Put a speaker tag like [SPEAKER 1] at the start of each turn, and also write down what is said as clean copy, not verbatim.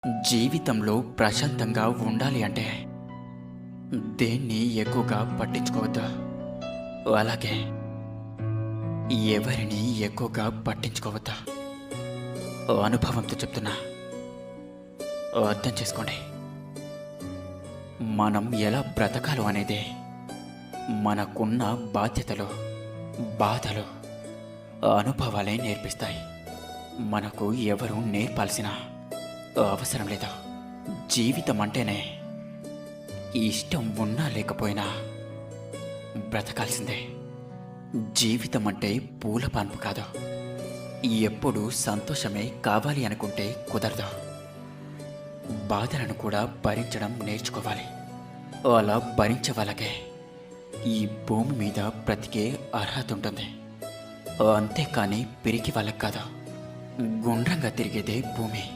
[SPEAKER 1] జీవితంలో ప్రశాంతంగా ఉండాలి అంటే దేన్ని ఎక్కువగా పట్టించుకోవద్దు. అలాగే ఎవరిని ఎక్కువగా పట్టించుకోవద్దు. అనుభవంతో చెప్తున్నా, అర్థం చేసుకోండి. మనం ఎలా బ్రతకాలో అనేది మనకున్న బాధ్యతలు, బాధలు, అనుభవాలే నేర్పిస్తాయి. మనకు ఎవరు నేర్పాల్సిన అవసరం లేదు. జీవితం అంటేనే ఇష్టం ఉన్నా లేకపోయినా బ్రతకాల్సిందే. జీవితం అంటే పూల పాన్పు కాదు. ఎప్పుడు సంతోషమే కావాలి అనుకుంటే కుదరదు. బాధలను కూడా భరించడం నేర్చుకోవాలి. అలా భరించే వాళ్ళకే ఈ భూమి మీద బ్రతికే అర్హత ఉంటుంది. అంతేకాని పిరికి వాళ్ళకి కాదు. గుండ్రంగా తిరిగేదే భూమి.